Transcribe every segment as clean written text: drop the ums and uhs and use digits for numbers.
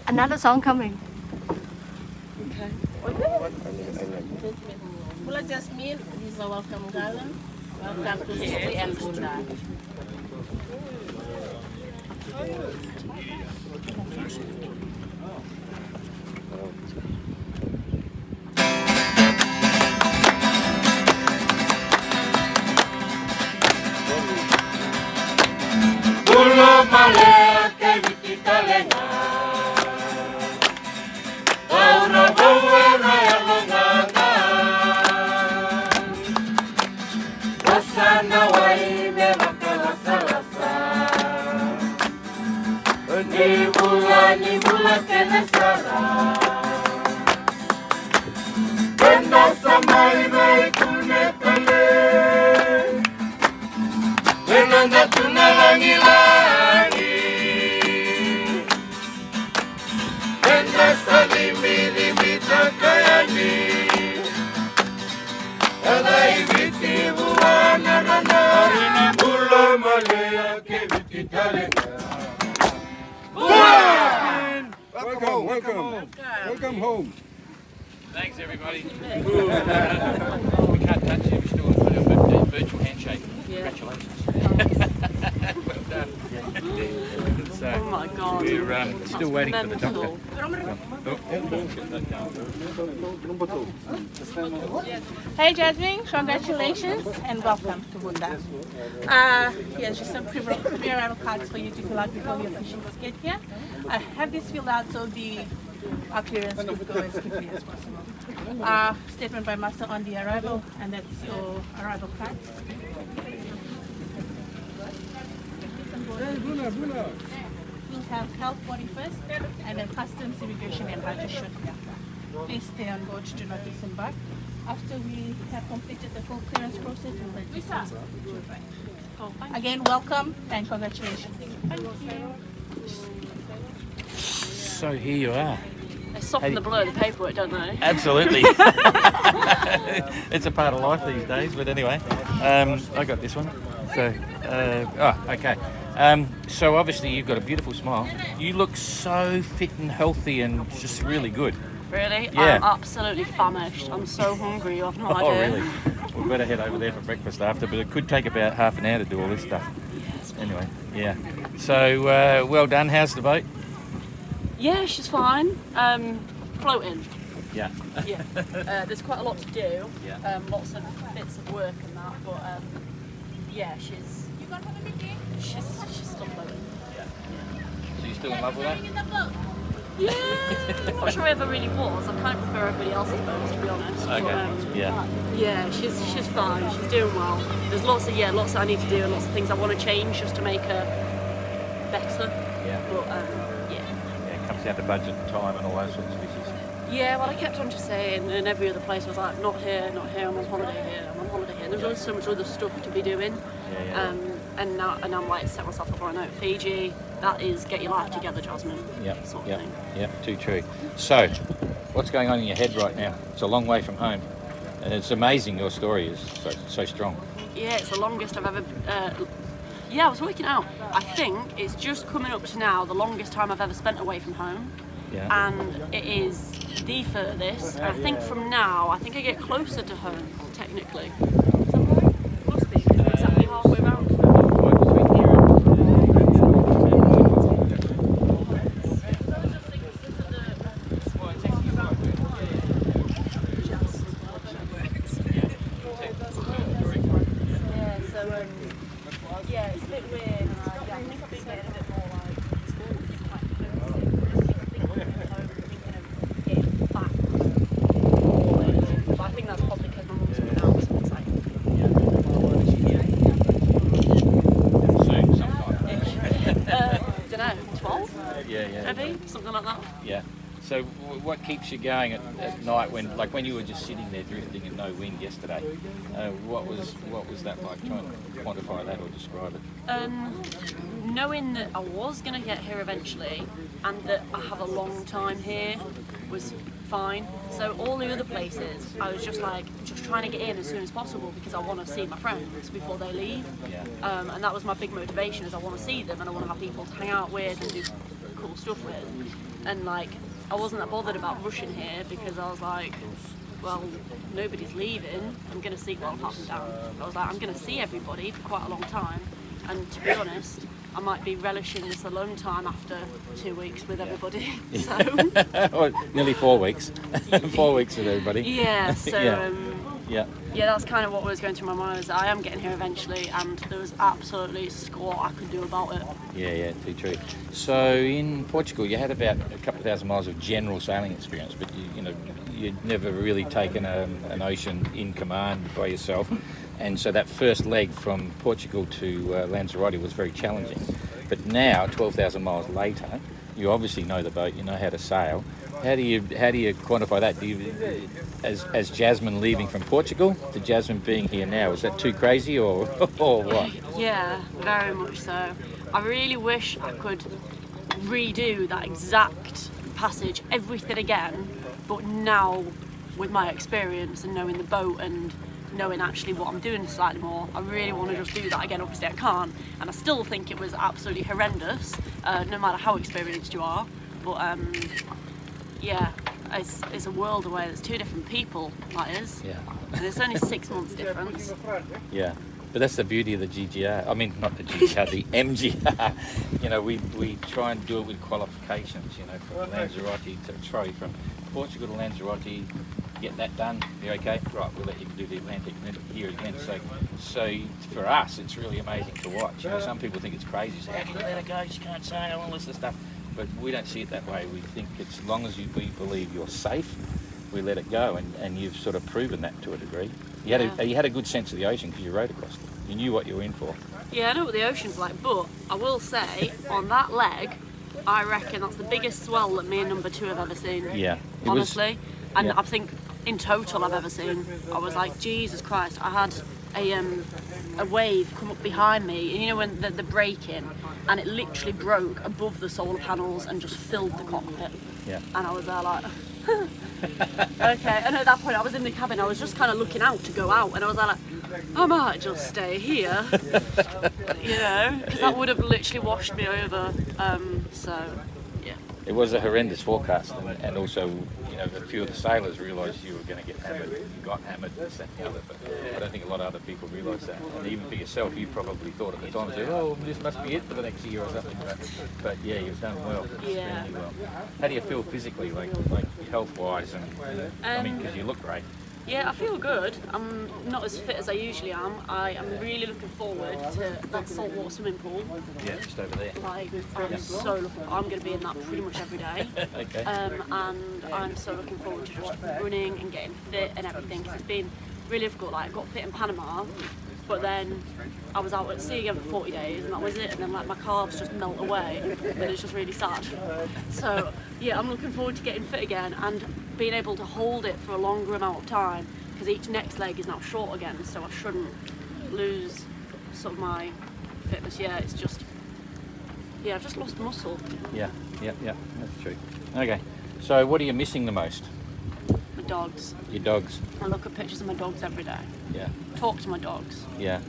Another song coming. Okay. Vuda Jasmine, he's a welcome garland. Welcome to Fiji and Vuda. Pulo malea ke vitita lenga. Aura bauera ya longanga. Wasana waime makalasala. Ni bula kene sara. Benda samai mai kunetale. Benanga tunalangila. Welcome home. Thanks, everybody. We can't touch you. We're still on a virtual handshake. Congratulations. Well done. So, Oh my God. we're still waiting for the doctor. Hey Jasmine, congratulations and welcome to Vuda. Here's just some pre-arrival cards for you to fill out before your fishing boats get here. I have this filled out so our clearance will go as quickly as possible. Statement by master on the arrival, and that's your arrival card. We'll have health body first, and then customs, immigration, and baggage shortly after. Please stay on board, do not disembark. After we have completed the full clearance process, we'll let you know. Again, welcome and congratulations. Thank you. So here you are. They soften the blur of the paperwork, don't they? Absolutely. It's a part of life these days, but anyway, I got this one. So, okay. So obviously you've got a beautiful smile. You look so fit and healthy and just really good. Really? Yeah. I'm absolutely famished. I'm so hungry, you have no idea. Oh, really? We better head over there for breakfast after, but it could take about half an hour to do all this stuff. Yes. Anyway, yeah. So, well done. How's the boat? Yeah, she's fine. Floating. Yeah. Yeah. There's quite a lot to do. Yeah. Lots of bits of work and that, but yeah, she's still floating. So you still in love with her? Yeah. I'm not sure I ever really was. I kind of prefer everybody else's boats, to be honest. Okay. But, Yeah. yeah, she's fine. She's doing well. There's lots that I need to do and lots of things I want to change just to make her better. Yeah. But Yeah, it comes down to budget and time and all those sorts of issues. yeah, well, I kept on just saying, and every other place was like, not here, I'm on holiday here, I'm on holiday here. And there's always so much other stuff to be doing. Yeah. And I'm like, set myself up right now. Fiji, that is get your life together, Jasmine. Yep. Sort of Yep. thing. Yep. Too true. So, what's going on in your head right now? It's a long way from home, and it's amazing your story is so strong. Yeah, it's the longest I've ever. Yeah, I was working out. I think it's just coming up to now the longest time I've ever spent away from home. Yeah. And it is the furthest. And I think from now, I think I get closer to home, technically. Must be, because it's exactly halfway round. Yeah, it's a bit weird. I think I've been getting a bit more like getting back. But I think that's probably because my mum's coming out, so it's like Soon, sometime. don't know, 12? Yeah. Maybe? Something like that. Yeah. So, what keeps you going at night when you were just sitting there drifting and no wind yesterday? What was that like? Try and quantify that or describe it. Knowing that I was going to get here eventually and that I have a long time here was fine. So all the other places, I was just trying to get in as soon as possible because I want to see my friends before they leave. Yeah. And that was my big motivation, is I want to see them and I want to have people to hang out with and do cool stuff with. And like, I wasn't that bothered about rushing here because I was like, well, nobody's leaving. I'm going to see, well, apart from Dan. I was like, I'm going to see everybody for quite a long time. And to be honest, I might be relishing this alone time after 2 weeks with everybody. So Well, nearly 4 weeks. 4 weeks with everybody. yeah, so Yeah. yeah, that's kind of what was going through my mind. Is I am getting here eventually, and there was absolutely squat I could do about it. Yeah, too true. So in Portugal, you had about a couple of thousand miles of general sailing experience, but you'd never really taken an ocean in command by yourself, and so that first leg from Portugal to Lanzarote was very challenging. But now, 12,000 miles later, you obviously know the boat, you know how to sail. How do you quantify that? Do you, as Jasmine leaving from Portugal to Jasmine being here now, is that too crazy or what? Yeah, very much so. I really wish I could redo that exact passage, everything again, but now with my experience and knowing the boat and knowing actually what I'm doing slightly more, I really want to just do that again. Obviously I can't, and I still think it was absolutely horrendous, no matter how experienced you are, but yeah, it's a world away. There's 2 different people, that is. Yeah. And it's only 6 months difference. Yeah. But that's the beauty of the GGR. I mean, not the GGR, the MGR. You know, we try and do it with qualifications, you know, from Lanzarote to from Portugal to Lanzarote, get that done, you're okay, right, we'll let you do the Atlantic and then here again. So for us, it's really amazing to watch. You know, some people think it's crazy, say, how do you let it go, you can't say all this stuff. But we don't see it that way. We think it's as long as we believe you're safe, we let it go, and you've sort of proven that to a degree. You had a good sense of the ocean because you rode across it. You knew what you were in for. Yeah, I know what the ocean's like, but I will say, on that leg, I reckon that's the biggest swell that me and Numbatou have ever seen. Yeah. Honestly. And I think in total I've ever seen. I was like, Jesus Christ, I had a wave come up behind me, and you know when the break-in, and it literally broke above the solar panels and just filled the cockpit. Yeah. And I was there like, okay. And at that point I was in the cabin, I was just kind of looking out to go out, and I was like, I might just stay here, you know, because that would have literally washed me over. So, yeah. It was a horrendous forecast, and also, you know, a few of the sailors realised you were going to get hammered. You got hammered, this, that, and the other. But I don't think a lot of other people realised that. And even for yourself, you probably thought at the time, oh, this must be it for the next year or something. But yeah, you've done well. Yeah. Well. How do you feel physically, like health-wise, and I mean, because you look great. Yeah, I feel good. I'm not as fit as I usually am. I am really looking forward to that saltwater swimming pool. Yeah, just over there. Like, I'm going to be in that pretty much every day. Okay. And I'm so looking forward to just running and getting fit and everything, because it's been really difficult. Like, I got fit in Panama, but then I was out at sea again for 40 days, and that was it. And then like my calves just melt away, and it's just really sad. So yeah, I'm looking forward to getting fit again and being able to hold it for a longer amount of time, because each next leg is now short again, so I shouldn't lose sort of my fitness. Yeah, it's just, yeah, I've just lost muscle. Yeah, that's true. Okay, so what are you missing the most? My dogs. Your dogs. I look at pictures of my dogs every day. Yeah. Talk to my dogs. Yeah.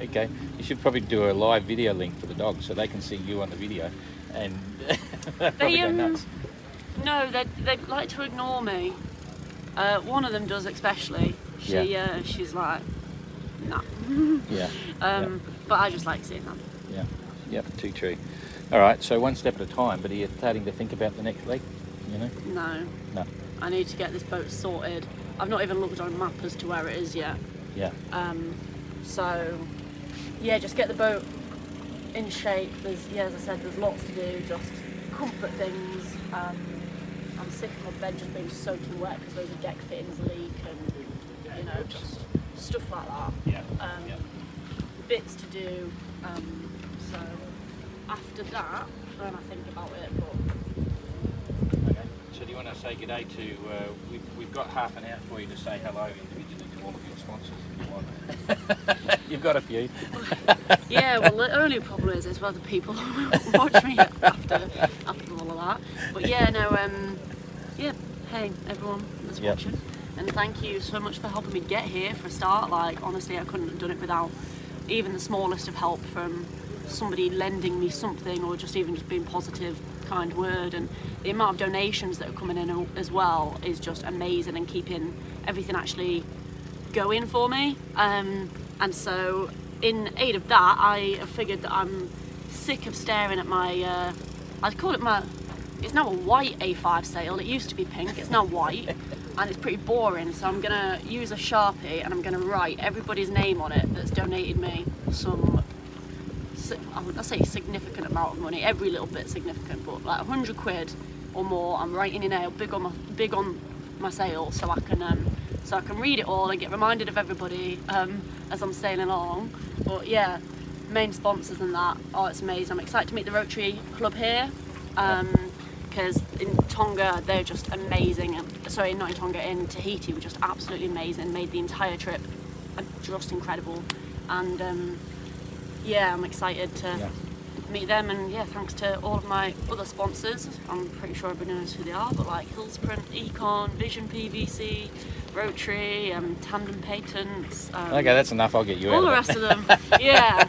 Okay. You should probably do a live video link for the dogs so they can see you on the video, and probably go nuts. No, they like to ignore me. One of them does especially. She's like, nah. Yeah. But I just like seeing them. Yeah. Yep. Too true. All right. So one step at a time. But are you starting to think about the next leg? You know. No. No. I need to get this boat sorted. I've not even looked on a map as to where it is yet. Yeah. So yeah, just get the boat in shape. There's, yeah, as I said, there's lots to do. Just comfort things. I'm sick of my bed just being soaking wet because those deck fittings leak, and you know, just stuff like that. Yeah. Bits to do. So after that, then I think about it. But Okay. So do you want to say good day to? We've got half an hour for you to say hello individually to all of your sponsors if you want. You've got a few. yeah, well, the only problem is whether people watch me after all of that. But yeah, no, yeah, hey everyone that's watching, and thank you so much for helping me get here for a start. Like, honestly, I couldn't have done it without even the smallest of help from somebody lending me something, or just being positive, kind word. And the amount of donations that are coming in as well is just amazing, and keeping everything actually going for me. And so in aid of that, I figured that I'm sick of staring at my I'd call it it's now a white A5 sail. It used to be pink, it's now white, and it's pretty boring. So I'm gonna use a Sharpie and I'm gonna write everybody's name on it that's donated me some, I say significant amount of money, every little bit significant, but like 100 quid or more. I'm writing in there big on my sail, so I can read it all and get reminded of everybody as I'm sailing along. But yeah, main sponsors and that, oh, it's amazing. I'm excited to meet the Rotary Club here, because in Tonga they're just amazing. Sorry, not in Tonga, in Tahiti, were just absolutely amazing. Made the entire trip just incredible, and yeah, I'm excited to meet them. And yeah, thanks to all of my other sponsors. I'm pretty sure everybody knows who they are, but like Hillsprint, Econ, Vision PVC, Rotary, Tandem Patents. Okay, that's enough. I'll get you all out. All the rest of them. Yeah.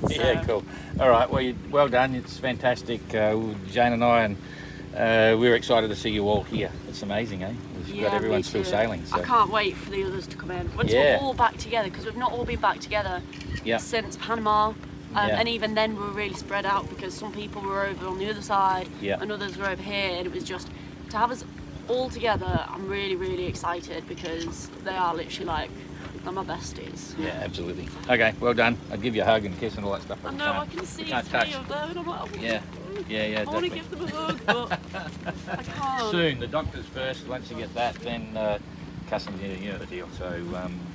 Yeah, cool. All right. Well, well done. It's fantastic. Jane and I and we're excited to see you all here. It's amazing, eh? You've got everyone me still too. sailing. So. I can't wait for the others to come in. Once Yeah. we're all back together, because we've not all been back together Yeah. since Panama. Yeah. And even then we were really spread out because some people were over on the other side Yeah. and others were over here, and it was just to have us all together. I'm really, really excited because they are literally like, they're my besties. Yeah, absolutely. Okay, well done. I'll give you a hug and a kiss and all that stuff. I but know, you I can't- can you see can't three touch. of them and I'm like, Yeah, yeah, I want to definitely. give them a hug, but I can't. Soon, the doctors first. Once you get that, then customs, you know the deal. So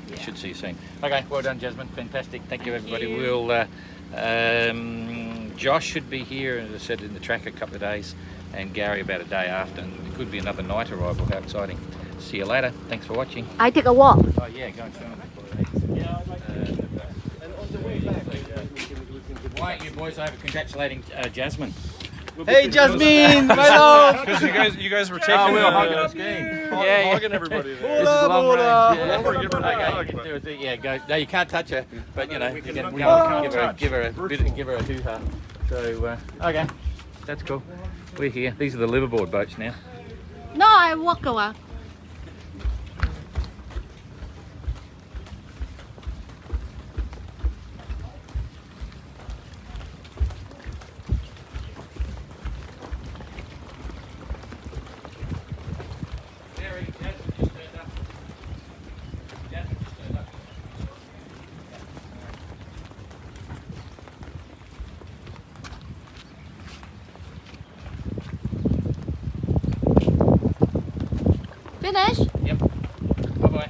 Yeah. should see you soon. Okay, well done, Jasmine. Fantastic. Thank you, Thank everybody. you. We'll. Josh should be here, as I said, in the track a couple of days, and Gary about a day after. And it could be another night arrival. How exciting! See you later. Thanks for watching. I take a walk. Oh yeah, go and show them. Why aren't you boys over congratulating Jasmine? Hey, Jasmine, my love. Because you guys were taking Hugging everybody there. This is a long range. Yeah. Over, give her a Okay, hug, you can but- do it. Yeah, go. No, you can't touch her, but you know, you can give her a hoo-ha. So, okay, that's cool. We're here. These are the liverboard boats now. No, I walk away. Finish? Yep. Bye bye.